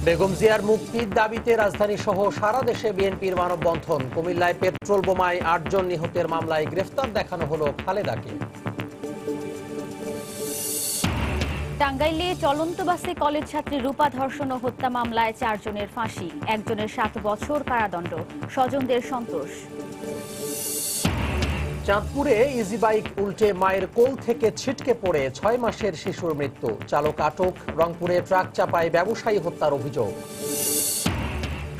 বেগম জিয়ার মুক্তির দাবিতে রাজধানী সহ সারা দেশে বিএনপির মানববন্ধন। কুমিল্লায় পেট্রোল বোমায় ৮ জন নিহতের মামলায় গ্রেফতার দেখানো হলো খালেদাকে। টাঙ্গাইলে চলন্ত বাসে কলেজ ছাত্রী রূপা ধর্ষণ ও হত্যা মামলায় ৪ জনের ফাঁসি, একজনের ৭ বছর কারাদণ্ড, স্বজনদের সন্তোষ। চাঁদপুরে ইজি বাইক উল্টে মায়ের কোল থেকে ছিটকে পড়ে ৬ মাসের শিশুর মৃত্যু, চালক আটক। রংপুরে ট্রাক চাপায় ব্যবসায়ী হত্যার অভিযোগ।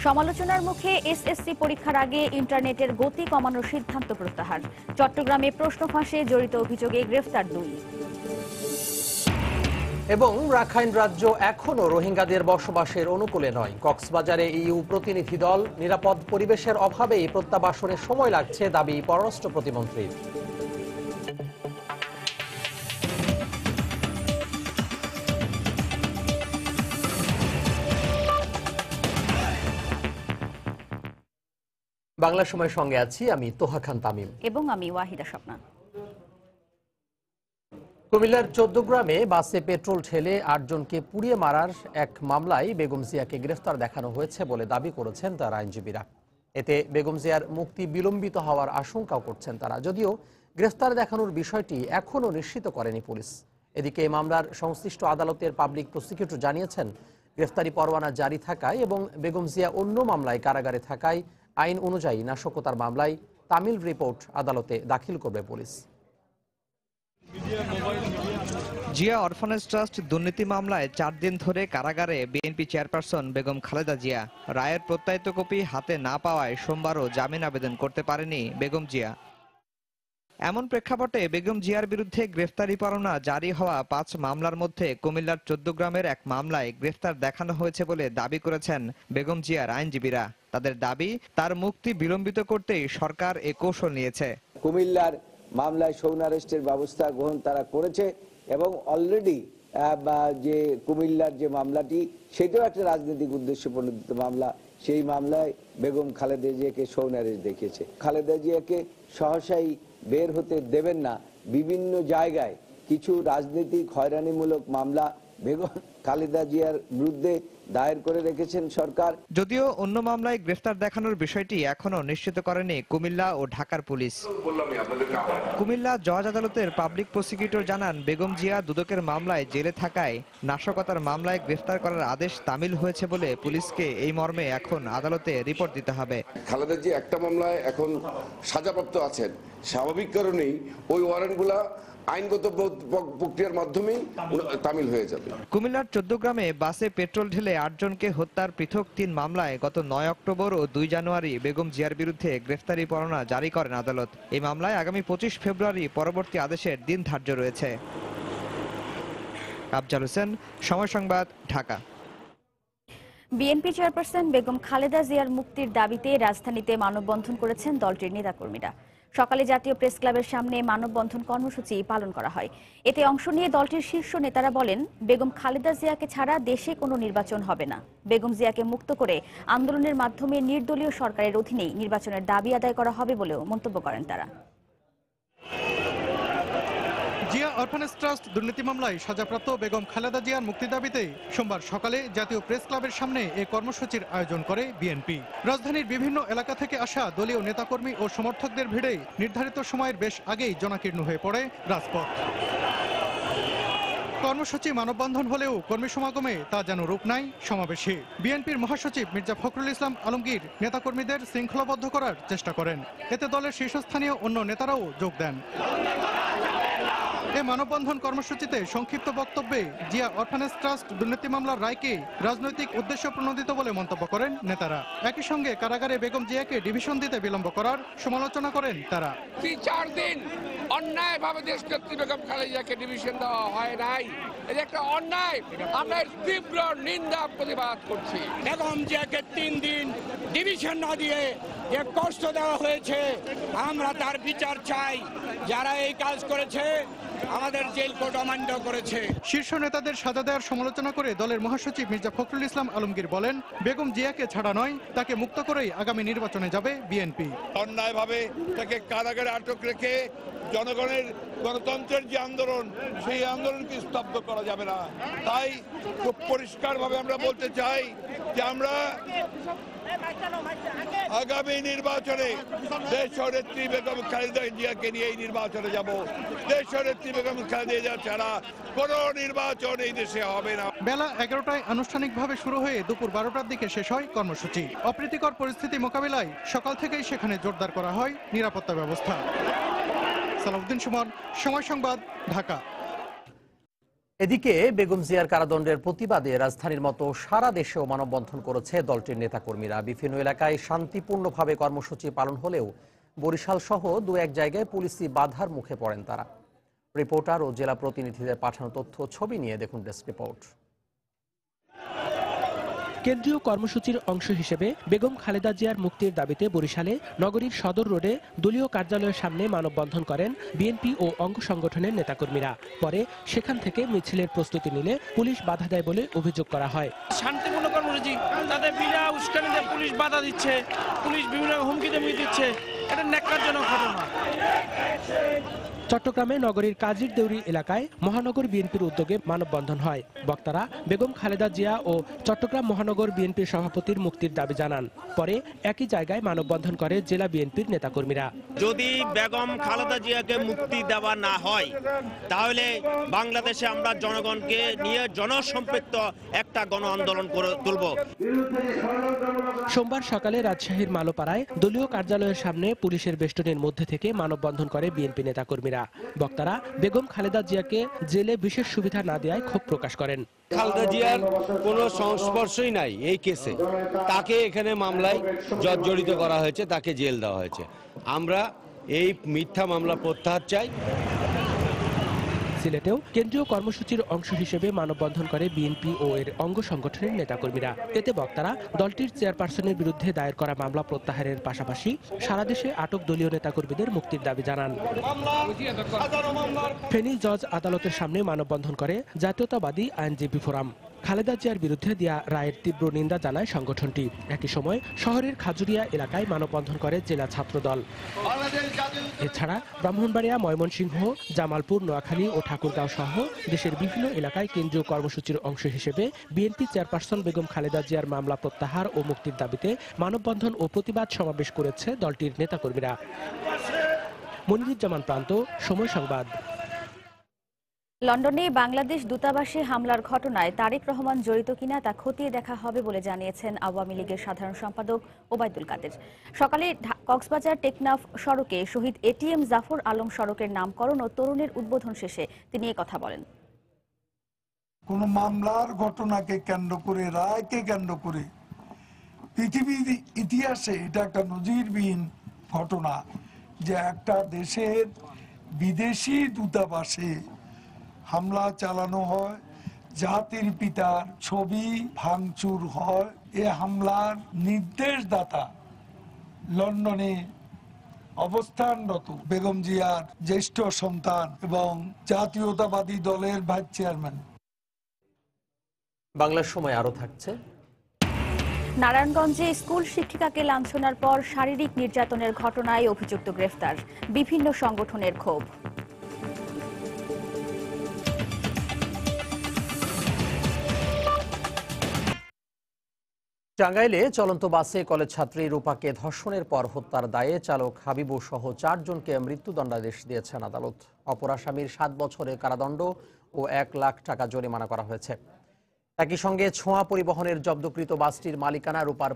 সমালোচনার মুখে এসএসসি পরীক্ষার আগে ইন্টারনেটের গতি কমানোর সিদ্ধান্ত প্রত্যাহার। চট্টগ্রামে প্রশ্ন ফাঁসে জড়িত অভিযোগে গ্রেফতার ২। এবং রাখাইন রাজ্য এখনো রোহিঙ্গাদের বসবাসের অনুকূলে নয়। কক্সবাজারে ইইউ প্রতিনিধি দল, নিরাপদ পরিবেশের অভাবেই প্রত্যাবাসনে সময় লাগছে দাবি পররাষ্ট্র প্রতিমন্ত্রীর। বাংলা সময়ের সঙ্গে আছি আমি তোহা খান তামিম এবং আমি ওয়াহিদা স্বপ্না। কুমিল্লার ১৪ গ্রামে বাসে পেট্রোল ঢেলে ৮ জনকে পুড়িয়ে মারার এক মামলায় বেগম জিয়াকে গ্রেফতার দেখানো হয়েছে বলে দাবি করেছেন তার আইনজীবীরা। এতে বেগম জিয়ার মুক্তি বিলম্বিত হওয়ার আশঙ্কাও করছেন তারা, যদিও গ্রেফতার দেখানোর বিষয়টি এখনও নিশ্চিত করেনি পুলিশ। এদিকে এই মামলার সংশ্লিষ্ট আদালতের পাবলিক প্রসিকিউটর জানিয়েছেন, গ্রেফতারি পরোয়ানা জারি থাকায় এবং বেগম জিয়া অন্য মামলায় কারাগারে থাকায় আইন অনুযায়ী নাশকতার মামলায় তামিল রিপোর্ট আদালতে দাখিল করবে পুলিশ। জিয়া অরফানেজ ট্রাস্ট দুর্নীতি মামলায় ৪ দিন ধরে কারাগারে বিএনপি চেয়ারপারসন বেগম খালেদা জিয়া। রায়ের প্রত্যায়িত কপি হাতে না পাওয়ায় সোমবারও জামিন আবেদন করতে পারেনি বেগম জিয়া। এমন প্রেক্ষাপটে বেগম জিয়ার বিরুদ্ধে গ্রেফতারি পরোয়ানা জারি হওয়া ৫ মামলার মধ্যে কুমিল্লার ১৪ গ্রামের এক মামলায় গ্রেফতার দেখানো হয়েছে বলে দাবি করেছেন বেগম জিয়ার আইনজীবীরা। তাদের দাবি, তার মুক্তি বিলম্বিত করতেই সরকার এ কৌশল নিয়েছে। কুমিল্লার মামলায় সৌন আরেস্টের ব্যবস্থা গ্রহণ তারা করেছে এবং অলরেডি যে কুমিল্লার যে মামলাটি সেটাও একটা রাজনৈতিক উদ্দেশ্য প্রণোদিত মামলা। সেই মামলায় বেগম খালেদা জিয়াকে সৌন আরেস্ট দেখিয়েছে। খালেদা জিয়াকে সহসাই বের হতে দেবেন না। বিভিন্ন জায়গায় কিছু রাজনৈতিক হয়রানিমূলক মামলা বেগম খালেদা জিয়ার বিরুদ্ধে দায়ের করে রেখেছেন সরকার। যদিও অন্য মামলায় গ্রেফতার দেখানোর বিষয়টি এখনো নিশ্চিত করেনি কুমিল্লা ও ঢাকার পুলিশ। কুমিল্লা জজ আদালতের পাবলিক প্রসিকিউটর জানান, বেগম জিয়া দুদকের মামলায় জেলে থাকায় নাশকতার মামলায় গ্রেফতার করার আদেশ তামিল হয়েছে বলে পুলিশকে এই মর্মে এখন আদালতে রিপোর্ট দিতে হবে। খালেদা জিয়া একটা মামলায় এখন সাজাপ্রাপ্ত আছেন, স্বাভাবিক কারণেই ওই ওয়ারেন্টগুলা আইনগত প্রক্রিয়ার মাধ্যমেই তামিল হয়ে যাবে। কুমিল্লার ১৪ গ্রামে বাসে পেট্রোল ঢেলে ৮ জনকে হত্যার পৃথক ৩ মামলায় গত ৯ অক্টোবর ও ২ জানুয়ারি বেগম জিয়ার বিরুদ্ধে গ্রেফতারি পরোয়ানা জারি করেন আদালত। এই মামলায় আগামী ২৫ ফেব্রুয়ারি পরবর্তী আদেশের দিন ধার্য রয়েছে। আফজাল হোসেন, সময় সংবাদ, ঢাকা। বিএনপি চেয়ারপারসন বেগম খালেদা জিয়ার মুক্তির দাবিতে রাজধানীতে মানববন্ধন করেছেন দলটির নেতাকর্মীরা। সকালে জাতীয় প্রেস ক্লাবের সামনে মানববন্ধন কর্মসূচি পালন করা হয়। এতে অংশ নিয়ে দলটির শীর্ষ নেতারা বলেন, বেগম খালেদা জিয়াকে ছাড়া দেশে কোনো নির্বাচন হবে না। বেগম জিয়াকে মুক্ত করে আন্দোলনের মাধ্যমে নির্দলীয় সরকারের অধীনেই নির্বাচনের দাবি আদায় করা হবে বলেও মন্তব্য করেন তারা। জিয়া অরফানেজ ট্রাস্ট দুর্নীতি মামলায় সাজাপ্রাপ্ত বেগম খালেদা জিয়ার মুক্তি দাবিতে সোমবার সকালে জাতীয় প্রেস ক্লাবের সামনে এই কর্মসূচির আয়োজন করে বিএনপি। রাজধানীর বিভিন্ন এলাকা থেকে আসা দলীয় নেতাকর্মী ও সমর্থকদের ভিড়ে নির্ধারিত সময়ের বেশ আগেই জনাকীর্ণ হয়ে পড়ে রাজপথ। কর্মসূচি মানববন্ধন হলেও কর্মী সমাগমে তা যেন রূপ নাই সমাবেশে। বিএনপির মহাসচিব মির্জা ফখরুল ইসলাম আলমগীর নেতাকর্মীদের শৃঙ্খলাবদ্ধ করার চেষ্টা করেন। এতে দলের শীর্ষস্থানীয় অন্য নেতারাও যোগ দেন। এই মানববন্ধন কর্মসূচিতে সংক্ষিপ্ত বক্তব্যে জিয়া অরফানেজ ট্রাস্ট দুর্নীতি মামলার রায়কে রাজনৈতিক উদ্দেশ্য প্রণোদিত বলে মন্তব্য করেন নেতারা। একই সঙ্গে কারাগারে বেগম জিয়াকে ডিভিশন দিতে বিলম্ব করার সমালোচনা করেন তারা। ৩-৪ দিন অন্যায়ভাবে দেশনেত্রী বেগম খালেদা জিয়াকে ডিভিশন দেওয়া হয় নাই, এটা একটা অন্যায়। আমরা তীব্র নিন্দা প্রতিবাদ করছি। বেগম জিয়াকে ৩ দিন ডিভিশন না দিয়ে যে কষ্ট দেওয়া হয়েছে, আমরা তার বিচার চাই। যারা এই কাজ করেছে আমাদের জেল কোর্ট অমান্য করেছে। শীর্ষ নেতাদের সাজা দেওয়ার সমালোচনা করে দলের মহাসচিব মির্জা ফখরুল ইসলাম আলমগীর বলেন, বেগম জিয়াকে ছাড়া নয়, তাকে মুক্ত করেই আগামী নির্বাচনে যাবে বিএনপি। অন্যায়ভাবে তাকে কারাগারে আটক রেখে জনগণের গণতন্ত্রের যে আন্দোলন, সেই আন্দোলনকে স্তব্ধ করা যাবে না। তাই খুব পরিষ্কারভাবে আমরা বলতে চাই যে আমরা আগামী নির্বাচনে দেশনেত্রী বেগম খালেদা জিয়াকে নিয়ে এই নির্বাচনে যাব। দেশনেত্রী বেগম খালেদা জিয়া ছাড়া কোনো নির্বাচন এই দেশে হবে না। বেলা 11টায় আনুষ্ঠানিকভাবে শুরু হয়ে দুপুর 12টার দিকে শেষ হয় কর্মসূচি। অপ্রীতিকর পরিস্থিতি মোকাবিলায় সকাল থেকেই সেখানে জোরদার করা হয় নিরাপত্তা ব্যবস্থা। সালাউদ্দিন সুমন, সময় সংবাদ, ঢাকা। এদিকে বেগম জিয়ার কারাদণ্ডের প্রতিবাদে রাজধানীর মতো সারা দেশেও মানববন্ধন করেছে দলটির নেতাকর্মীরা। বিভিন্ন এলাকায় শান্তিপূর্ণভাবে কর্মসূচি পালন হলেও বরিশাল সহ দু এক জায়গায় পুলিশি বাধার মুখে পড়েন তারা। রিপোর্টার ও জেলা প্রতিনিধিদের পাঠানো তথ্য ছবি নিয়ে দেখুন ডেস্ক রিপোর্ট। কেন্দ্রীয় কর্মসূচির অংশ হিসেবে বেগম খালেদা জিয়ার মুক্তির দাবিতে বরিশালে নগরীর সদর রোডে দলীয় কার্যালয়ের সামনে মানববন্ধন করেন বিএনপি ও অঙ্গ সংগঠনের নেতাকর্মীরা। পরে সেখান থেকে মিছিলের প্রস্তুতি নিলে পুলিশ বাধা দেয় বলে অভিযোগ করা হয়। শান্তিপূর্ণ কর্মসূচি, তাদের বিনা উস্কানিতে পুলিশ বাধা দিচ্ছে, পুলিশ বিভিন্ন হুমকি ধমকি দিচ্ছে, এটা ন্যাক্কারজনক ঘটনা। চট্টগ্রামে নগরীর কাজির দেউরি এলাকায় মহানগর বিএনপির উদ্যোগে মানববন্ধন হয়। বক্তারা বেগম খালেদা জিয়া ও চট্টগ্রাম মহানগর বিএনপির সভাপতির মুক্তির দাবি জানান। পরে একই জায়গায় মানববন্ধন করে জেলা বিএনপির নেতাকর্মীরা। যদি বেগম খালেদা জিয়াকে মুক্তি দেওয়া না হয়, তাহলে বাংলাদেশে আমরা জনগণকে নিয়ে জনসম্পৃক্ত একটা গণ আন্দোলন করে তুলব। সোমবার সকালে রাজশাহীর মালোপাড়ায় দলীয় কার্যালয়ের সামনে পুলিশের বেষ্টনীর মধ্যে থেকে মানববন্ধন করে বিএনপি নেতাকর্মীরা। বক্তারা বেগম খালেদা জিয়াকে জেলে বিশেষ সুবিধা না দেওয়ায় ক্ষোভ প্রকাশ করেন। খালেদা জিয়ার কোনো সংস্পর্শই নাই এই কেসে, তাকে এখানে মামলায় জড়িত করা হয়েছে, তাকে জেল দেওয়া হয়েছে। আমরা এই মিথ্যা মামলা প্রত্যাহার চাই। সিলেটেও কেন্দ্রীয় কর্মসূচির অংশ হিসেবে মানববন্ধন করে বিএনপি ও এর অঙ্গ সংগঠনের নেতাকর্মীরা। এতে বক্তারা দলটির চেয়ারপারসনের বিরুদ্ধে দায়ের করা মামলা প্রত্যাহারের পাশাপাশি সারা দেশে আটক দলীয় নেতাকর্মীদের মুক্তির দাবি জানান। ফেনী জজ আদালতের সামনে মানববন্ধন করে জাতীয়তাবাদী আইনজীবী ফোরাম। খালেদা জিয়ার বিরুদ্ধে দেয়া রায়ের তীব্র নিন্দা জানায় সংগঠনটি। একই সময় শহরের খাজুরিয়া এলাকায় মানববন্ধন করে জেলা ছাত্রদল। এছাড়া ব্রাহ্মণবাড়িয়া, ময়মনসিংহ, জামালপুর, নোয়াখালী ও ঠাকুরগাঁও সহ দেশের বিভিন্ন এলাকায় কেন্দ্রীয় কর্মসূচির অংশ হিসেবে বিএনপি চেয়ারপারসন বেগম খালেদা জিয়ার মামলা প্রত্যাহার ও মুক্তির দাবিতে মানববন্ধন ও প্রতিবাদ সমাবেশ করেছে দলটির নেতাকর্মীরা। মনিরুজ্জামান প্রান্ত, সময় সংবাদ। লন্ডনে বাংলাদেশ দূতাবাসে হামলার ঘটনায় তারেক রহমান জড়িত কিনা তা খতিয়ে দেখা হবে বলে জানিয়েছেন আওয়ামী লীগের সাধারণ সম্পাদক ওবায়দুল কাদের। সকালে কক্সবাজার টেকনাফ সড়কে শহীদ এটিএম জাফর আলম সড়কের নামকরণ ও তরুণের উদ্বোধন শেষে তিনি কথা বলেন। কোন মামলার ঘটনাকে কেন্দ্র করে, রায়কে কেন্দ্র করে পৃথিবীর ইতিহাসে এটা একটা নজিরবিহীন ঘটনা যে একটা দেশের বিদেশি দূতাবাসে হামলা চালানো হয়, জাতির পিতার ছবি ভাঙচুর হয়। এ হামলার নির্দেশদাতা লন্ডনে অবস্থানরত বেগম জিয়ার জ্যেষ্ঠ সন্তান এবং জাতীয়তাবাদী দলের ভাইস চেয়ারম্যান। বাংলার সময় আরো থাকছে। নারায়ণগঞ্জে স্কুল শিক্ষিকাকে লাঞ্ছনার পর শারীরিক নির্যাতনের ঘটনায় অভিযুক্ত গ্রেফতার, বিভিন্ন সংগঠনের ক্ষোভ। টাঙ্গাইলে চলন্ত বাসে কলেজ ছাত্রী রূপাকে ধর্ষণের পর হত্যার দায়ে চালক হাবিবু সহ 4 জনকে মৃত্যুদণ্ডাদেশ দিয়েছেন আদালত। অপর আসামির 7 বছরের কারাদণ্ড ও 1 লাখ টাকা জরিমানা করা হয়েছে। একই সঙ্গে ছোঁয়া পরিবহনের জব্দকৃত বাসটির মালিকানা রূপার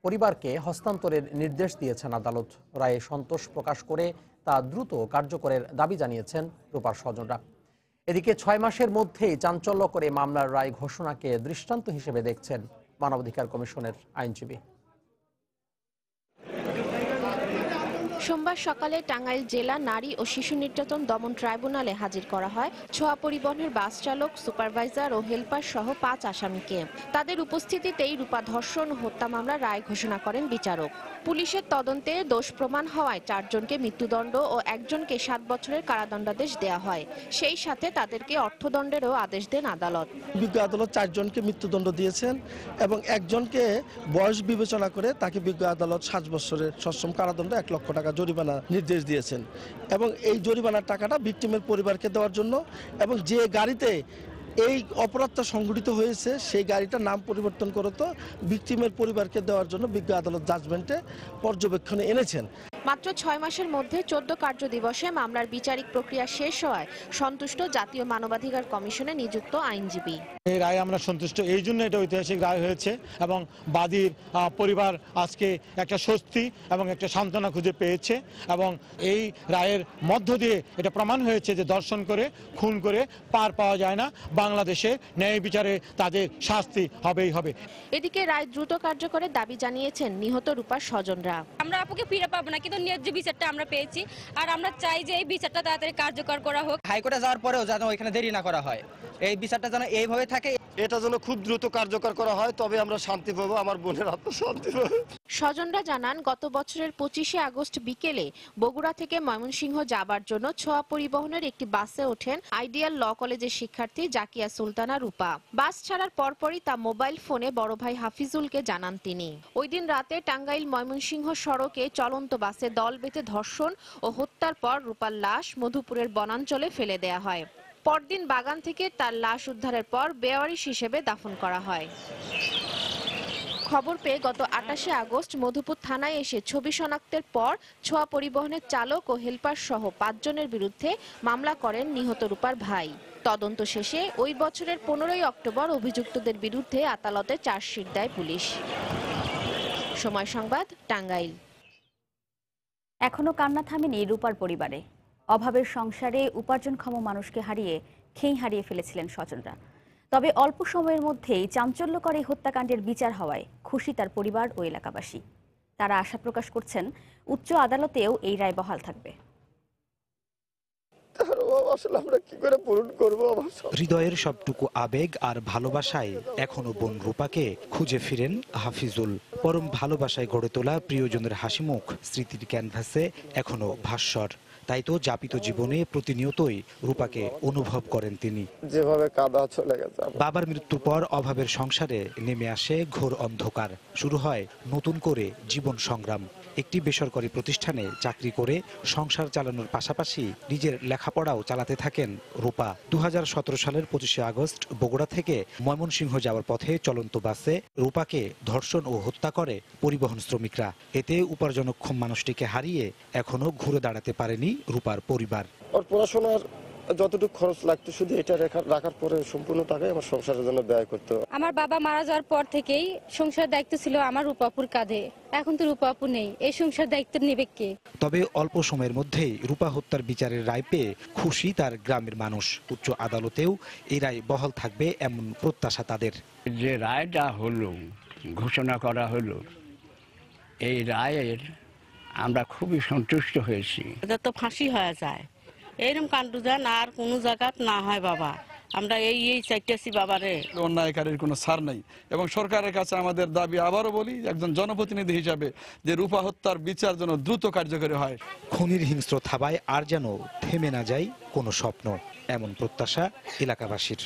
পরিবারকে হস্তান্তরের নির্দেশ দিয়েছেন আদালত। রায়ে সন্তোষ প্রকাশ করে তা দ্রুত কার্যকরের দাবি জানিয়েছেন রূপার স্বজনরা। এদিকে 6 মাসের মধ্যেই চাঞ্চল্যকর এই মামলার রায় ঘোষণাকে দৃষ্টান্ত হিসেবে দেখছেন মানবাধিকার কমিশনের আইনজীবী। সোমবার সকালে টাঙ্গাইল জেলা নারী ও শিশু নির্যাতন দমন ট্রাইব্যুনালে হাজির করা হয় ছোঁয়া পরিবহনের বাস চালক, সুপারভাইজার ও হেলপার সহ 5 আসামিকে। তাদের উপস্থিতিতেই রূপা ধর্ষণ ও হত্যা মামলার রায় ঘোষণা করেন বিচারক। পুলিশের তদন্তে দোষ প্রমাণ হওয়ায় 4 জনকে মৃত্যুদণ্ড ও 1 জনকে 7 বছরের কারাদণ্ডাদেশ দেওয়া হয়। সেই সাথে তাদেরকে অর্থদণ্ডেরও আদেশ দেন আদালত। বিজ্ঞ আদালত 4 জনকে মৃত্যুদণ্ড দিয়েছেন এবং 1 জনকে বয়স বিবেচনা করে তাকে বিজ্ঞ আদালত 7 বছরের সশ্রম কারাদণ্ড 1 লক্ষ টাকা জরিমানা নির্দেশ দিয়েছেন এবং এই জরিমানার টাকাটা ভিকটিমের পরিবারকে দেওয়ার জন্য এবং যে গাড়িতে এই অপরাধটা সংঘটিত হয়েছে সেই গাড়িটার নাম পরিবর্তন করে তো ভিকটিমের পরিবারকে দেওয়ার জন্য বিজ্ঞ আদালত জাজমেন্টে পর্যবেক্ষণে এনেছেন। মাত্র 6 মাসের মধ্যে 14 কার্য দিবসে মামলার বিচারিক প্রক্রিয়া শেষ হওয়ায় সন্তুষ্ট জাতীয় মানবাধিকার কমিশনে নিযুক্ত আইনজীবী। এই রায় আমরা সন্তুষ্ট, এই জন্য এটা ঐতিহাসিক রায় হয়েছে এবং বাদীর পরিবার আজকে একটা স্বস্তি এবং একটা সান্ত্বনা খুঁজে পেয়েছে এবং এই রায়ের মধ্য দিয়ে এটা প্রমাণ হয়েছে যে ধর্ষণ করে খুন করে পার পাওয়া যায় না, বাংলাদেশে ন্যায় বিচারে তাদের শাস্তি হবেই হবে। এদিকে রায় দ্রুত কার্যকরের দাবি জানিয়েছেন নিহত রূপার স্বজনরা। আমরা আপুকে ফিরে পাবো না, কিন্তু ন্যায্য বিচারটা আমরা পেয়েছি আর আমরা চাই যে এই বিচারটা তাড়াতাড়ি কার্যকর করা হোক। হাইকোর্টে যাওয়ার পরেও যেন ওইখানে দেরি না করা হয়, এই বিচারটা যেন এইভাবে থাকে, এটা যেন খুব দ্রুত কার্যকর করা হয়, তবে আমরা শান্তি পাবো, আমার বোনের আত্মা শান্তি পাবে। স্বজনরা জানান গত বছরের 25শে আগস্ট বিকেলে বগুড়া থেকে ময়মনসিংহ যাবার জন্য ছোয়া পরিবহনের একটি বাসে ওঠেন আইডিয়াল ল কলেজের শিক্ষার্থী জাকিয়া সুলতানা রূপা। বাস ছাড়ার পরপরই তা মোবাইল ফোনে বড় ভাই হাফিজুলকে জানান তিনি। ওই দিন রাতে টাঙ্গাইল ময়মনসিংহ সড়কে চলন্ত বাসে দল বেঁধে ধর্ষণ ও হত্যার পর রূপার লাশ মধুপুরের বনাঞ্চলে ফেলে দেয়া হয়। পরদিন বাগান থেকে তার লাশ উদ্ধারের পর বেওয়ারিশ হিসেবে দাফন করা হয়। খবর পেয়ে গত 28শে আগস্ট মধুপুর থানায় এসে ছবি শনাক্তের পর ছোয়া পরিবহনের চালক ও হেলপার সহ 5 জনের বিরুদ্ধে মামলা করেন নিহত রূপার ভাই। তদন্ত শেষে ওই বছরের 15ই অক্টোবর অভিযুক্তদের বিরুদ্ধে আদালতে চার্জশিট দেয় পুলিশ। সময় সংবাদ, টাঙ্গাইল। এখনো কান্না থামেনি রূপার পরিবারে। অভাবের সংসারে উপার্জনক্ষম মানুষকে হারিয়ে খেই হারিয়ে ফেলেছিলেন স্বজনরা। তবে অল্প সময়ের মধ্যেই চাঞ্চল্যকর এই হত্যাকাণ্ডের বিচার হওয়ায় খুশি তার পরিবার ও এলাকাবাসী। তারা আশা প্রকাশ করছেন উচ্চ আদালতেও এই রায় বহাল থাকবে। হৃদয়ের সবটুকু আবেগ আর ভালোবাসায় এখনো বোন রূপাকে খুঁজে ফিরেন হাফিজুল। পরম ভালোবাসায় গড়ে তোলা প্রিয়জনের হাসিমুখ স্মৃতির ক্যানভাসে এখনো ভাস্বর। তাই তো যাপিত জীবনে প্রতিনিয়তই রূপাকে অনুভব করেন তিনি। যেভাবে কাদা চলে গেছে, বাবার মৃত্যুর পর অভাবের সংসারে নেমে আসে ঘোর অন্ধকার। শুরু হয় নতুন করে জীবন সংগ্রাম। একটি বেসরকারি প্রতিষ্ঠানে চাকরি করে সংসার চালানোর পাশাপাশি নিজের লেখাপড়াও চালাতে থাকেন রূপা। 2017 সালের 25শে আগস্ট বগুড়া থেকে ময়মনসিংহ যাওয়ার পথে চলন্ত বাসে রূপাকে ধর্ষণ ও হত্যা করে পরিবহন শ্রমিকরা। এতে উপার্জনক্ষম মানুষটিকে হারিয়ে এখনো ঘুরে দাঁড়াতে পারেনি রূপার পরিবার। ওর পড়াশোনার যতটুকু খরচ লাগতো শুধু এটা রাখার পরে সম্পূর্ণ টাকাই আমার সংসারের জন্য ব্যয় করতে। আমার বাবা মারা যাওয়ার পর থেকেই সংসার দায়িত্ব ছিল আমার রূপাপুর কাঁধে। এখন তো রূপাপু নেই, এই সংসার দায়িত্ব নেবে কে? তবে অল্প সময়ের মধ্যেই রূপা হত্যার বিচারের রায় পেয়ে খুশি তার গ্রামের মানুষ। উচ্চ আদালতেও এই রায় বহাল থাকবে এমন প্রত্যাশা তাদের। যে রায়টা হলো, ঘোষণা করা হলো, এই রায়ের আমরা খুবই সন্তুষ্ট হয়েছি। এটা তো ফাঁসি হয়ে যায়, এইরকম কাণ্ড যেন আর কোনো জায়গায় না হয় বাবা। আমরা এই চাইতেছি বাবারে। অন্যায়কারীর কোনো ছাড় নেই এবং সরকারের কাছে আমাদের দাবি, আবারও বলি একজন জনপ্রতিনিধি হিসাবে, যে রূপা হত্যার বিচার যেন দ্রুত কার্যকরী হয়। খুনির হিংস্র থাবায় আর যেন থেমে না যায় কোনো স্বপ্ন, এমন প্রত্যাশা এলাকাবাসীর।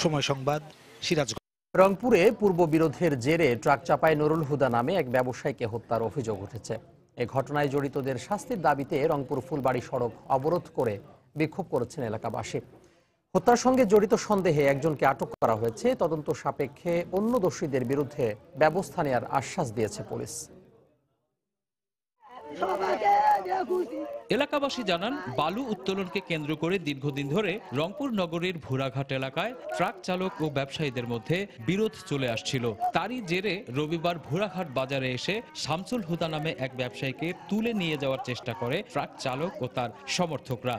সময় সংবাদ, সিরাজগঞ্জ। রংপুরে পূর্ব বিরোধের জেরে ট্রাক চাপায় নুরুল হুদা নামে এক ব্যবসায়ীকে হত্যার অভিযোগ উঠেছে। এ ঘটনায় জড়িতদের শাস্তির দাবিতে রংপুর ফুলবাড়ি সড়ক অবরোধ করে বিক্ষোভ করেছেন এলাকাবাসী। হত্যার সঙ্গে জড়িত সন্দেহে একজনকে আটক করা হয়েছে। তদন্ত সাপেক্ষে অন্য দোষীদের বিরুদ্ধে ব্যবস্থা নেওয়ার আশ্বাস দিয়েছে পুলিশ। এলাকাবাসী জানান, বালু উত্তোলনকে কেন্দ্র করে দীর্ঘদিন ধরে রংপুর নগরীর ভুরাঘাট এলাকায় ট্রাক চালক ও ব্যবসায়ীদের মধ্যে বিরোধ চলে আসছিল। তারই জেরে রবিবার ভুরাঘাট বাজারে এসে শামসুল হুদা নামে এক ব্যবসায়ীকে তুলে নিয়ে যাওয়ার চেষ্টা করে ট্রাক চালক ও তার সমর্থকরা।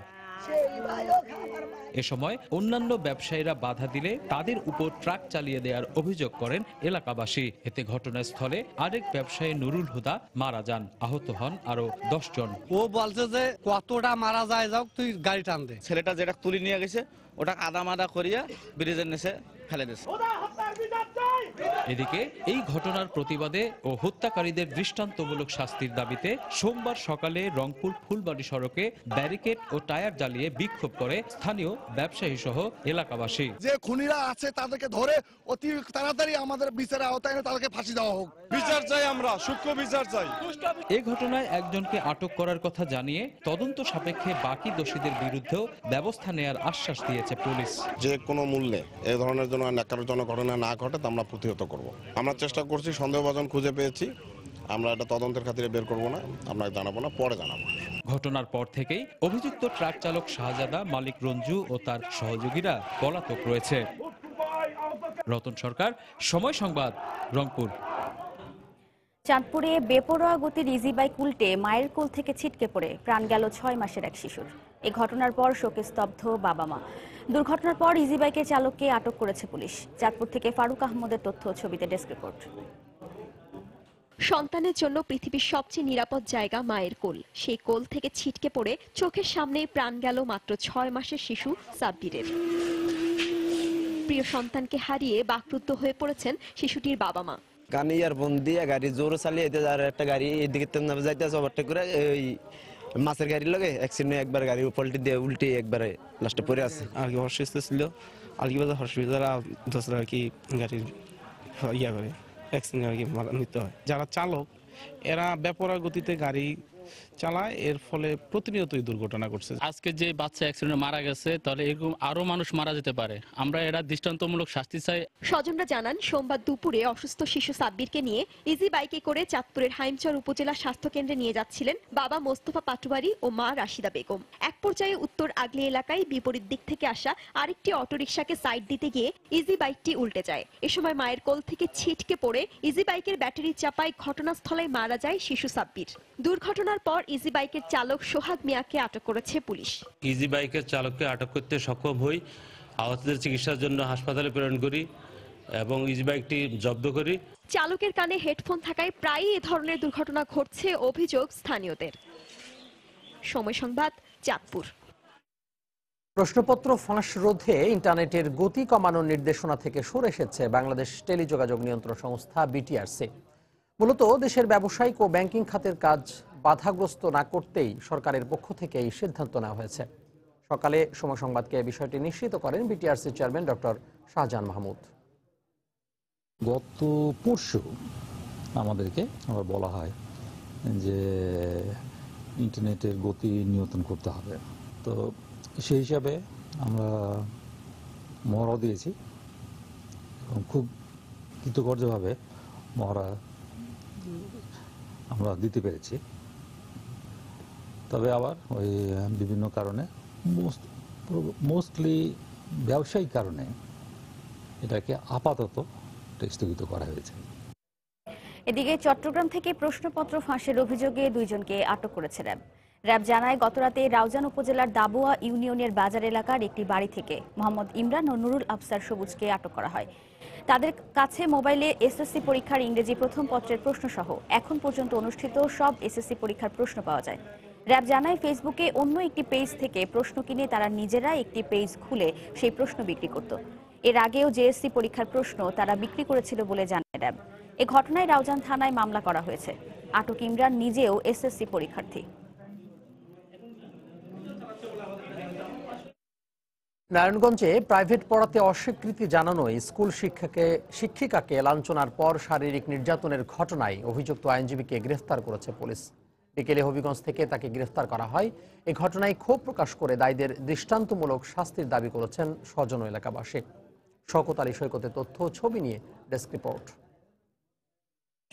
এ সময় অন্যান্য ব্যবসায়ীরা বাধা দিলে তাদের উপর ট্রাক চালিয়ে দেওয়ার অভিযোগ করেন এলাকাবাসী। এতে ঘটনাস্থলে আরেক ব্যবসায়ী নুরুল হুদা মারা যান, আহত হন আরো 10 জন। ও বলছে যে কতটা মারা যায়, যাও তুই গাড়ি টান দে। ছেলেটা যেটা তুলে নিয়ে গেছে ওটা আদা মাদা করিয়া ব্রিজের নিচে ফেলে দিয়েছে। এদিকে এই ঘটনার প্রতিবাদে ও হত্যাকারীদের দৃষ্টান্তমূলক শাস্তির দাবিতে সোমবার সকালে রংপুর ফুলবাড়ি সড়কে ব্যারিকেড ও টায়ার জ্বালিয়ে বিক্ষোভ করে স্থানীয় ব্যবসায়ী সহ এলাকাবাসী। যে খুনিরা আছে তাদেরকে ধরে অতি তাড়াতাড়ি আমাদের বিচারের আওতায় এনে তাদেরকে ফাঁসি দেওয়া হোক। বিচার চাই, আমরা সূক্ষ্ম বিচার চাই। এ ঘটনায় একজনকে আটক করার কথা জানিয়ে তদন্ত সাপেক্ষে বাকি দোষীদের বিরুদ্ধেও ব্যবস্থা নেয়ার আশ্বাস দিয়েছে পুলিশ। যে কোনো মূল্যে এই ধরনের জন্য ন্যাক্কারজনক ঘটনা না ঘটে তা আমরা প্রতিহত করব। আমরা চেষ্টা করছি, সন্দেহভাজন খুঁজে পেয়েছি, আমরা এটা তদন্তের খাতিরে বের করব না, আপনাকে জানাবো না, পরে জানাবো। ঘটনার পর থেকেই অভিযুক্ত ট্রাক চালক শাহজাদা, মালিক রঞ্জু ও তার সহযোগীরা পলাতক রয়েছে। রতন সরকার, সময় সংবাদ, রংপুর। চাঁদপুরে বেপরোয়া গতির ইজি বাইক উল্টে মায়ের কোল থেকে ছিটকে পড়ে প্রাণ গেল 6 মাসের এক শিশুর। এই ঘটনার পর শোকে স্তব্ধ বাবা মা। দুর্ঘটনার পর ইজি বাইকের চালককে আটক করেছে পুলিশ। চাঁদপুর থেকে ফারুক আহমদের তথ্য, ছবিতে ডেস্ক রিপোর্ট। সন্তানের জন্য পৃথিবীর সবচেয়ে নিরাপদ জায়গা মায়ের কোল। সেই কোল থেকে ছিটকে পড়ে চোখের সামনেই প্রাণ গেল মাত্র 6 মাসের শিশু সাব্বিরের। প্রিয় সন্তানকে হারিয়ে বাকরুদ্ধ হয়ে পড়েছেন শিশুটির বাবা মা। কানে ইয়ারফোন দিয়ে গাড়ি জোরে চালিয়ে আর একটা গাড়ি এদিকে যাইতেছে, ওভারটেক করে ওই মাছের গাড়ি লাগে অ্যাক্সিডেন্ট, একবার গাড়ি পল্টি দিয়ে উল্টে একবারে লাস্টে পড়ে আছে। আর কি অসুস্থ ছিল, আর কি হসপিটাল দোসরা আর কি গাড়ির ইয়া করে অ্যাক্সিডেন্ট আর কি মৃত্যু হয়। যারা চালক এরা বেপরোয়া গতিতে গাড়ি চালায়, এর ফলে প্রতিনিয়তই দুর্ঘটনা ঘটছে। আজকে যে বাচ্চা অ্যাক্সিডেন্টে মারা গেছে, তাহলে এরকম আরো মানুষ মারা যেতে পারে। আমরা এরা দৃষ্টান্তমূলক শাস্তি চাই। স্বজনরা জানান, সোমবার দুপুরে অসুস্থ শিশু সাব্বিরকে নিয়ে ইজি বাইকে করে চাঁদপুরের হাইমচর উপজেলা স্বাস্থ্য কেন্দ্রে নিয়ে যাচ্ছিলেন বাবা মোস্তফা পাটোয়ারি ও মা রাশিদা বেগম। এক পর্যায়ে উত্তর আগলি এলাকায় বিপরীত দিক থেকে আসা আরেকটি অটোরিকশাকে সাইড দিতে গিয়ে ইজি বাইকটি উল্টে যায়। এ সময় মায়ের কোল থেকে ছিটকে পড়ে ইজি বাইকের ব্যাটারি চাপায় ঘটনাস্থলে মারা যায় শিশু সাব্বির। দুর্ঘটনার পর ইজি বাইকের চালক সোহাগ মিয়াকে আটক করেছে পুলিশ। ইজি বাইকের চালককে আটক করতে সক্ষম হই, আহতদের চিকিৎসার জন্য হাসপাতালে প্রেরণ করি এবং ইজি বাইকটি জব্দ করি। চালকের কানে হেডফোন থাকায় প্রায়ই এ ধরনের দুর্ঘটনা ঘটছে, অভিযোগ স্থানীয়দের। সময় সংবাদ, চাঁদপুর। প্রশ্নপত্র ফাঁস রোধে ইন্টারনেটের গতি কমানোর নির্দেশনা থেকে সরে এসেছে বাংলাদেশ টেলিযোগাযোগ নিয়ন্ত্রণ সংস্থা বিটিআরসি। মূলত দেশের ব্যবসায়িক ও ব্যাংকিং খাতের কাজ বাধাগ্রস্ত না করতেই সরকারের পক্ষ থেকে এই সিদ্ধান্ত নেওয়া হয়েছে। সকালে সময় সংবাদকে বিষয়টি নিশ্চিত করেন BTRC chairman doctor Shahjahan Mahmud. গত পরশু আমাদেরকে আবার বলা হয় যে ইন্টারনেটের গতি নিয়ন্ত্রণ করতে হবে, তো সেই হিসাবে আমরা মহড়া দিয়েছি এবং খুব কৃতকার্যভাবে মহড়া আমরা দিতে পেরেছি। তবে আবার ওই বিভিন্ন কারণে, মোস্টলি ব্যবসায়িক কারণে এটাকে আপাতত স্থগিত করা হয়েছে। এদিকে চট্টগ্রাম থেকে প্রশ্নপত্র ফাঁসের অভিযোগে 2 জনকে আটক করেছে র্যাব। র্যাব জানায়, গতরাতে রাউজান উপজেলার দাবোয়া ইউনিয়নের বাজার এলাকার একটি বাড়ি থেকে মোহাম্মদ ইমরান ও নুরুল আফসার সবুজকে আটক করা হয়। তাদের কাছে মোবাইলে এসএসসি পরীক্ষার ইংরেজি প্রথম পত্রের প্রশ্নসহ এখন পর্যন্ত অনুষ্ঠিত সব এসএসসি পরীক্ষার প্রশ্ন পাওয়া যায়। র্যাব জানায়, ফেসবুকে অন্য একটি পেজ থেকে প্রশ্ন কিনে তারা নিজেরা একটি পেজ খুলে সেই প্রশ্ন বিক্রি করত। এর আগেও জেএসসি পরীক্ষার প্রশ্ন তারা বিক্রি করেছিল বলে জানায় র্যাব। এ ঘটনায় রাউজান থানায় মামলা করা হয়েছে। আটক ইমরান নিজেও এসএসসি পরীক্ষার্থী। নারায়ণগঞ্জে প্রাইভেট পড়াতে অস্বীকৃতি জানানোয় স্কুল শিক্ষিকাকে লাঞ্ছনার পর শারীরিক নির্যাতনের ঘটনায় অভিযুক্ত আইনজীবীকে গ্রেফতার করেছে পুলিশ। বিকেলে হবিগঞ্জ থেকে তাকে গ্রেফতার করা হয়। এই ঘটনায় ক্ষোভ প্রকাশ করে দায়ীদের দৃষ্টান্তমূলক শাস্তির দাবি করেছেন স্বজন এলাকাবাসী। শওকত আলী সৈকতের তথ্য, ছবি নিয়ে ডেস্ক রিপোর্ট।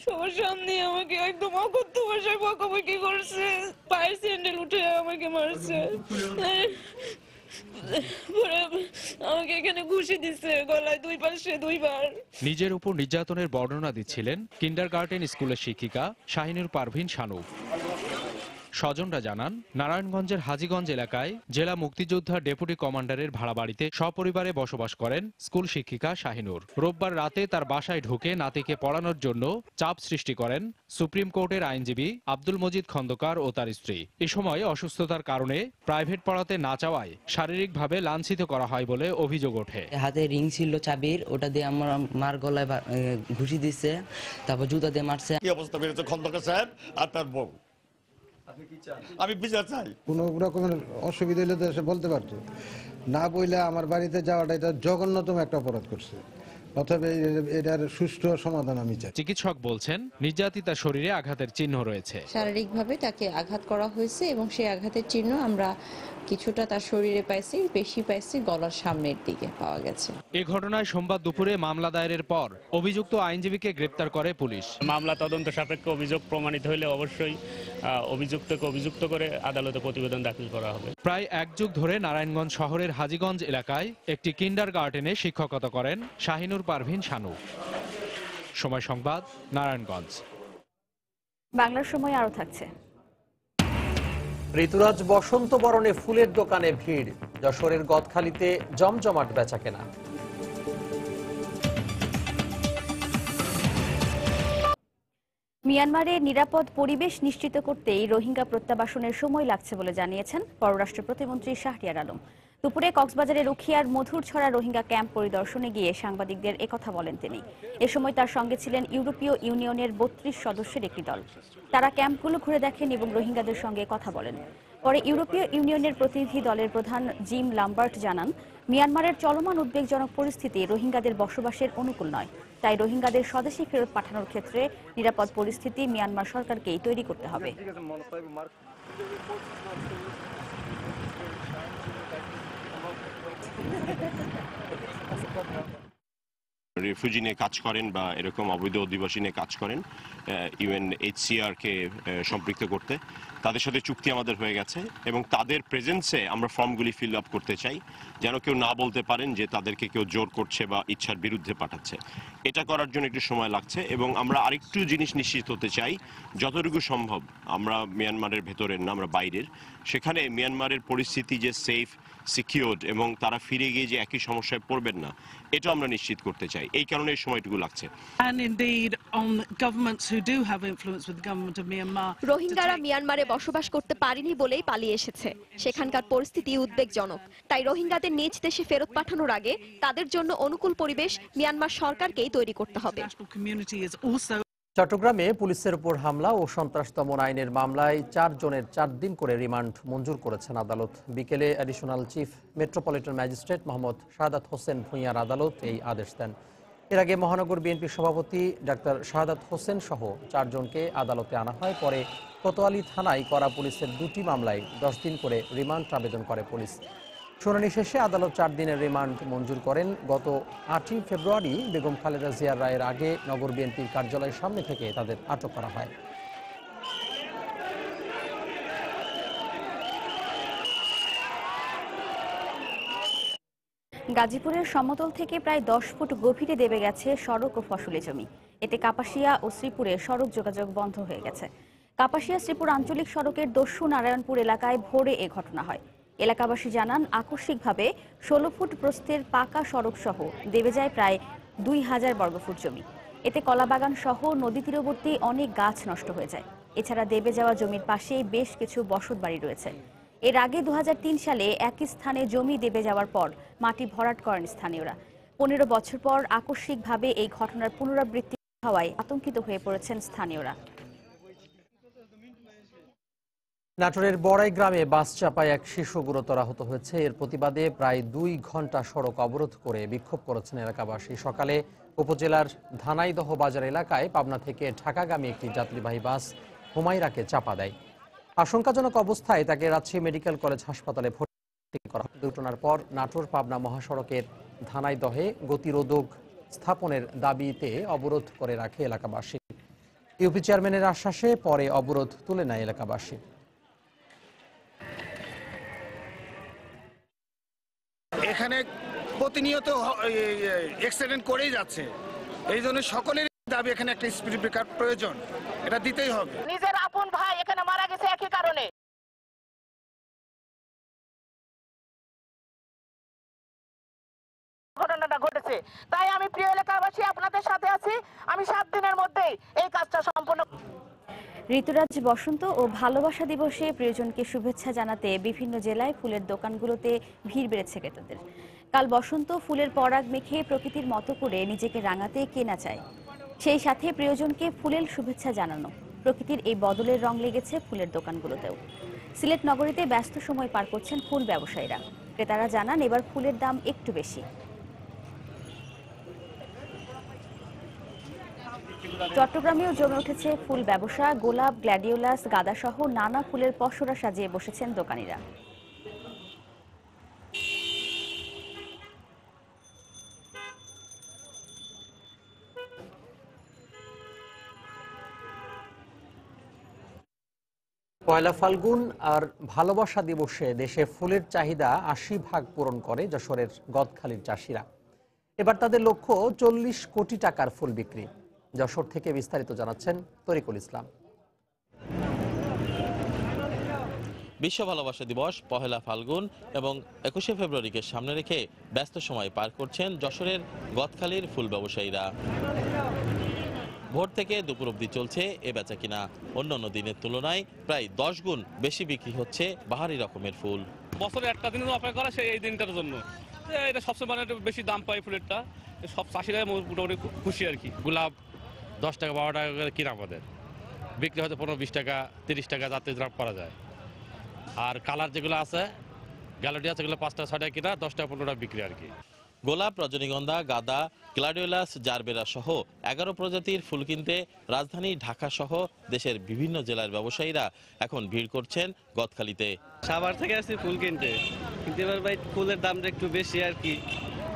সবার সামনে আমাকে একদম অকথ্য ভাষায় বকাবকি করছে, পায়ের স্যান্ডেল উঠে আমাকে মারছে, আমাকে এখানে ঘুষি দিচ্ছে গলায় 2 পাশে 2 বার। নিজের উপর নির্যাতনের বর্ণনা দিচ্ছিলেন কিন্ডারগার্টেন স্কুলের শিক্ষিকা শাহিনুর পারভিন শানু। স্বজনরা জানান, নারায়ণগঞ্জের হাজীগঞ্জ এলাকায় জেলা মুক্তিযোদ্ধা ডেপুটি কমান্ডারের ভাড়া বাড়িতে সপরিবারে বসবাস করেন স্কুল শিক্ষিকা শাহিনুর। রোববার রাতে তার বাসায় ঢুকে নাতিকে পড়ানোর জন্য চাপ সৃষ্টি করেন সুপ্রিম কোর্টের আইনজীবী আব্দুল মজিদ খন্দকার ও তার স্ত্রী। এ সময় অসুস্থতার কারণে প্রাইভেট পড়াতে না চাওয়ায় শারীরিকভাবে লাঞ্ছিত করা হয় বলে অভিযোগ ওঠে। হাতে রিং ছিল চাবির, ওটা দিয়ে আমার মার গলায় ঘুষি দিচ্ছে, তারপর জুতা দিয়ে মারছে। কি অবস্থা বেড়েছে খন্দকার সাহেব আর তার বউ? আমি বিচার চাই। কোনো রকমের অসুবিধা হলে তো এসে বলতে পারতো, না বইলে আমার বাড়িতে যাওয়াটা এটা জঘন্যতম একটা অপরাধ করছে। অথবা এটার সুষ্ঠু সমাধান আমি চাই। চিকিৎসক বলছেন, নির্যাতিতার শরীরে আঘাতের চিহ্ন রয়েছে। শারীরিকভাবে তাকে আঘাত করা হয়েছে এবং সেই আঘাতের চিহ্ন আমরা কিছুটা তার শরীরে পাইছি, বেশি পাইছি গলার সামনের দিকে পাওয়া গেছে। এ ঘটনায় সোমবার দুপুরে মামলা দায়েরের পর অভিযুক্ত আইনজীবীকে গ্রেপ্তার করে পুলিশ। মামলা তদন্ত সাপেক্ষে অভিযোগ প্রমাণিত হলে অবশ্যই অভিযুক্তকে অভিযুক্ত করে আদালতে প্রতিবেদন দাখিল করা হবে। প্রায় এক যুগ ধরে নারায়ণগঞ্জ শহরের হাজীগঞ্জ এলাকায় একটি কিন্ডারগার্টেনে শিক্ষকতা করেন শাহিনুর পারভিন শানু। সময় সংবাদ, নারায়ণগঞ্জ। বাংলার সময় আরো থাকছে। ঋতুরাজ বসন্ত বরণে ফুলের দোকানে ভিড়, যশোরের গদখালিতে জমজমাট বেচাকেনা। মিয়ানমারে নিরাপদ পরিবেশ নিশ্চিত করতেই রোহিঙ্গা প্রত্যাবাসনের সময় লাগছে বলে জানিয়েছেন পররাষ্ট্র প্রতিমন্ত্রী শাহরিয়ার আলম। দুপুরে কক্সবাজারের রুখিয়ার মধুরছড়া রোহিঙ্গা ক্যাম্প পরিদর্শনে গিয়ে সাংবাদিকদের একথা বলেন তিনি। এ সময় তার সঙ্গে ছিলেন ইউরোপীয় ইউনিয়নের ৩২ সদস্যের একটি দল। তারা ক্যাম্পগুলো ঘুরে দেখেন এবং রোহিঙ্গাদের সঙ্গে কথা বলেন। পরে ইউরোপীয় ইউনিয়নের প্রতিনিধি দলের প্রধান জিম লাম্বার্ট জানান, মিয়ানমারের চলমান উদ্বেগজনক পরিস্থিতি রোহিঙ্গাদের বসবাসের অনুকূল নয়। তাই রোহিঙ্গাদের স্বদেশে ফেরত পাঠানোর ক্ষেত্রে নিরাপদ পরিস্থিতি মিয়ানমার সরকারকেই তৈরি করতে হবে। রিফিউজি নিয়ে কাজ করেন বা এরকম অবৈধ অধিবাসী নিয়ে কাজ করেন, UNHCR-কে সম্পৃক্ত করতে তাদের সাথে চুক্তি আমাদের হয়ে গেছে এবং তাদের প্রেজেন্সে আমরা ফর্মগুলি ফিল আপ করতে চাই, যেন কেউ না বলতে পারেন যে তাদেরকে কেউ জোর করছে বা ইচ্ছার বিরুদ্ধে পাঠাচ্ছে। এটা করার জন্য একটু সময় লাগছে এবং আমরা আরেকটু জিনিস নিশ্চিত হতে চাই, যতটুকু সম্ভব আমরা মিয়ানমারের ভেতরের না, আমরা বাইরের, সেখানে মিয়ানমারের পরিস্থিতি যে সেফ, সিকিউরড এবং তারা ফিরে গিয়ে যে একই সমস্যায় পড়বেন না, এটা আমরা নিশ্চিত করতে চাই। এই কারণে এই সময়টুকু লাগছে। রোহিঙ্গারা মিয়ানমারে বসবাস করতে পারেনি বলেই পালিয়ে এসেছে। সেখানকার পরিস্থিতি উদ্বেগজনক। তাই রোহিঙ্গাদের নিজ দেশে ফেরত পাঠানোর আগে তাদের জন্য অনুকূল পরিবেশ মিয়ানমার সরকারকেই তৈরি করতে হবে। চট্টগ্রামে পুলিশের উপর হামলা ও সন্ত্রাস দমন আইনের মামলায় 4 জনের 4 দিন করে রিমান্ড মঞ্জুর করেছেন আদালত। বিকেলে additional chief metropolitan magistrate Mohammad Shahadat Hossain ভূঁইয়ার আদালত এই আদেশ দেন। এর আগে মহানগর বিএনপির সভাপতি ডাক্তার শাহাদাত হোসেন সহ 4 জনকে আদালতে আনা হয়। পরে কোতোয়ালি থানায় করা পুলিশের 2টি মামলায় 10 দিন করে রিমান্ড আবেদন করে পুলিশ। শুনানি শেষে আদালত 4 দিনের রিমান্ড মঞ্জুর করেন। গত 8ই ফেব্রুয়ারি বেগম খালেদা জিয়ার রায়ের আগে নগর বিএনপির কার্যালয়ের সামনে থেকে তাদের আটক করা হয়। গাজীপুরের সমতল থেকে প্রায় 10 ফুট গভীরে দেবে গেছে সড়ক ও ফসলি জমি। এতে কাপাসিয়া ও শ্রীপুরে সড়ক যোগাযোগ বন্ধ হয়ে গেছে। কাপাসিয়া শ্রীপুর আঞ্চলিক সড়কের দস্যু নারায়ণপুর এলাকায় ভোরে এ ঘটনা হয়। এলাকাবাসী জানান, আকস্মিকভাবে 16 ফুট প্রস্থের পাকা সড়ক সহ দেবে যায় প্রায় 2000 বর্গফুট জমি। এতে কলাবাগান সহ নদী তীরবর্তী অনেক গাছ নষ্ট হয়ে যায়। এছাড়া দেবে যাওয়া জমির পাশে বেশ কিছু বসতবাড়ি রয়েছে। এর আগে 2003 সালে একই স্থানে জমি দেবে যাওয়ার পর মাটি ভরাট করেন স্থানীয়রা। 15 বছর পর আকস্মিকভাবে এই ঘটনার পুনরাবৃত্তি হওয়ায় আতঙ্কিত হয়ে পড়েছেন স্থানীয়রা। নাটোরের বড়াই গ্রামে বাস চাপায় এক শিশু গুরুতর আহত হয়েছে। এর প্রতিবাদে প্রায় 2 ঘন্টা সড়ক অবরোধ করে বিক্ষোভ করেছেন এলাকাবাসী। সকালে উপজেলার ধানাইদহ বাজার এলাকায় পাবনা থেকে ঢাকাগামী একটি যাত্রীবাহী বাস হুমায়রাকে চাপা দেয়। আশঙ্কাজনক অবস্থায় তাকে রাজশাহী মেডিকেল কলেজ হাসপাতালে ভর্তি করা হয়। দুর্ঘটনার পর নাটোর পাবনা মহাসড়কের ধানাইদহে গতিরোধক স্থাপনের দাবিতে অবরোধ করে রাখে এলাকাবাসী। ইউপি চেয়ারম্যানের আশ্বাসে পরে অবরোধ তুলে নেয় এলাকাবাসী। এখানে প্রতিনিয়ত অ্যাক্সিডেন্ট করেই যাচ্ছে, এই জন্য সকলের দাবি এখানে একটা স্পিড ব্রেকার প্রয়োজন, এটা দিতেই হবে। নিজের আপন ভাই এখানে মারা গেছে একই কারণে, করে। তাই আমি প্রিয় এলাকাবাসী আপনাদের সাথে আছি, আমি 7 দিনের মধ্যেই এই কাজটা সম্পন্ন। ঋতুরাজ বসন্ত ও ভালোবাসা দিবসে প্রিয়জনকে শুভেচ্ছা জানাতে বিভিন্ন জেলায় ফুলের দোকানগুলোতে ভিড় বেড়েছে ক্রেতাদের। কাল বসন্ত ফুলের পরাগ মেখে প্রকৃতির মতো করে নিজেকে রাঙাতে কেনা চায়, সেই সাথে প্রিয়জনকে ফুলের শুভেচ্ছা জানানো। প্রকৃতির এই বদলের রং লেগেছে ফুলের দোকানগুলোতেও। সিলেট নগরীতে ব্যস্ত সময় পার করছেন ফুল ব্যবসায়ীরা। ক্রেতারা জানান এবার ফুলের দাম একটু বেশি। চট্টগ্রামেও জমে উঠেছে ফুল ব্যবসা। গোলাপ, গ্ল্যাডিওলাস, গাঁদা সহ নানা ফুলের পসরা সাজিয়ে বসেছেন দোকানিরা। পয়লা ফাল্গুন আর ভালোবাসা দিবসে দেশে ফুলের চাহিদা ৮০% পূরণ করে যশোরের গদখালির চাষিরা। এবার তাদের লক্ষ্য ৪০ কোটি টাকার ফুল বিক্রি। যশোর থেকে বিস্তারিত জানাচ্ছেন তরিকুল ইসলাম। বিশ্ব ভালোবাসা দিবস, পহেলা ফাল্গুন এবং ২১শে ফেব্রুয়ারিকে সামনে রেখে ব্যস্ত সময় পার করছেন যশোরের গদখালির ফুল ব্যবসায়ীরা। ভোর থেকে দুপুর অবধি চলছে এ বেচা কিনা। অন্যান্য দিনের তুলনায় প্রায় ১০ গুণ বেশি বিক্রি হচ্ছে বাহারি রকমের ফুল। বছরে একটা দিন অপেক্ষা করা সেই এই দিনটার জন্য, এটা সবসময় মানে বেশি দাম পাই ফুলেরটা, সব চাষিরাই মোটামুটি খুশি আর কি। গোলাপ 10 টাকা 12 টাকা করে কিনা, আমাদের বিক্রি হয়তো 15-20 টাকা 30 টাকা যাতে দাম করা যায়। আর কালার যেগুলো আছে গ্যালারিয়া সেগুলো 5 টাকা 6 টাকা কিনা, 10 টাকা 15 টাকা বিক্রি আর কি। গোলাপ, রজনীগন্ধা, গাঁদা, গ্লাডিওলাস, জারবেরা সহ 11 প্রজাতির ফুল কিনতে রাজধানী ঢাকা সহ দেশের বিভিন্ন জেলার ব্যবসায়ীরা এখন ভিড় করছেন গদখালিতে। সাভার থেকে আসছি ফুল কিনতে, কিন্তু এবার ভাই ফুলের দামটা একটু বেশি আর কি,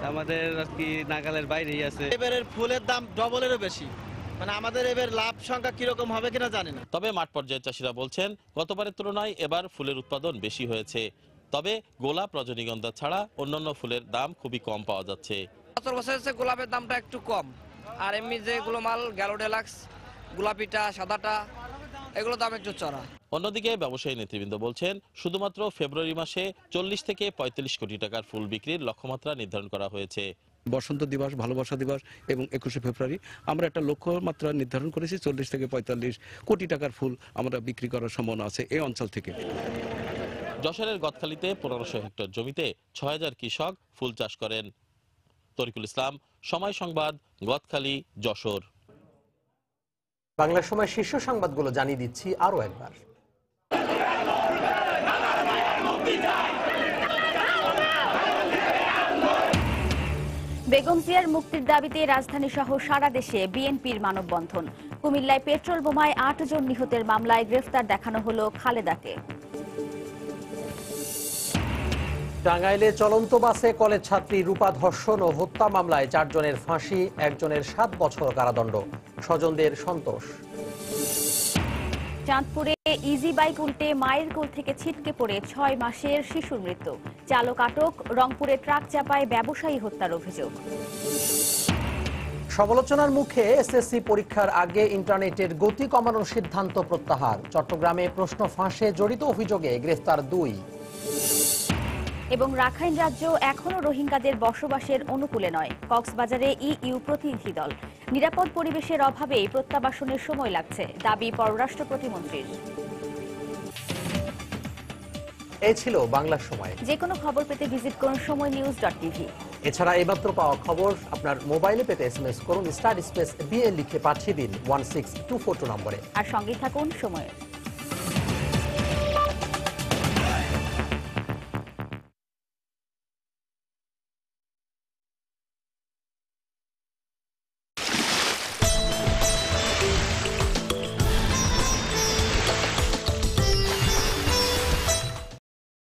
আমাদের আর কি নাগালের বাইরেই আছে। এবারের ফুলের দাম ডবলেরও বেশি, মানে আমাদের এবার লাভ সংখ্যা কিরকম হবে কিনা জানি না। তবে মাঠ পর্যায়ের চাষিরা বলছেন গতবারের তুলনায় এবার ফুলের উৎপাদন বেশি হয়েছে। তবে গোলাপ, রজনীগন্ধা ছাড়া অন্যান্য ফুলের দাম খুবই কম পাওয়া যাচ্ছে। গত বছর গোলাপের দামটা একটু কম, আর এমনি যেগুলো মাল গ্যালোডেলাক্স, গোলাপিটা, সাদাটা, এগুলো দাম একটু চড়া। অন্যদিকে ব্যবসায়ী নেতৃবৃন্দ বলছেন শুধুমাত্র ফেব্রুয়ারি মাসে 40 থেকে 45 কোটি টাকার ফুল বিক্রির লক্ষ্যমাত্রা নির্ধারণ করা হয়েছে। বসন্ত দিবস, ভালোবাসা দিবস এবং 21শে ফেব্রুয়ারি আমরা একটা লক্ষ্যমাত্রা নির্ধারণ করেছি। 40 থেকে 45 কোটি টাকার ফুল আমরা বিক্রি করার সম্ভাবনা আছে এই অঞ্চল থেকে। যশোরের গদখালিতে 1500 হেক্টর জমিতে 6000 কৃষক ফুল চাষ করেন। তরিকুল ইসলাম, সময় সংবাদ, গদখালি, যশোর। বাংলা সময় শীর্ষ সংবাদগুলো জানিয়ে দিচ্ছি আরো একবার। বেগম জিয়ার মুক্তির দাবিতে রাজধানী সহ সারা দেশে বিএনপির মানববন্ধন। কুমিল্লায় পেট্রোল বোমায় 8 জন নিহতের মামলায় গ্রেফতার দেখানো হলো খালেদাকে। টাঙ্গাইলে চলন্ত বাসে কলেজ ছাত্রী রূপা ধর্ষণ ও হত্যা মামলায় 4 জনের ফাঁসি, 1 জনের 7 বছর কারাদণ্ড। স্বজনদের সন্তোষ। চাঁদপুরে ইজি বাইক উল্টে মায়ের কোল থেকে ছিটকে পড়ে 6 মাসের শিশুর মৃত্যু। চালক আটক। রংপুরে ট্রাক চাপায় ব্যবসায়ী হত্যার অভিযোগ। সমালোচনার মুখে এসএসসি পরীক্ষার আগে ইন্টারনেটের গতি কমানোর সিদ্ধান্ত প্রত্যাহার। চট্টগ্রামে প্রশ্ন ফাঁসে জড়িত অভিযোগে গ্রেফতার 2। এবং রাখাইন রাজ্য এখনো রোহিঙ্গাদের বসবাসের অনুকূলে নয়। কক্সবাজারে ইইউ প্রতিনিধি দল। নিরাপদ পরিবেশের অভাবে প্রত্যাবাসনের সময় লাগছে, দাবি পররাষ্ট্র প্রতিমন্ত্রীর। এই ছিল বাংলা সময়। যে কোনো খবর পেতে ভিজিট করুন সময়নিউজ.tv। এছাড়া এইমাত্র পাওয়া খবর আপনার মোবাইলে পেতে এসএমএস করুন *BL লিখে পাঠিয়ে দিন 16242 নম্বরে। আর সঙ্গেই থাকুন সময়ের।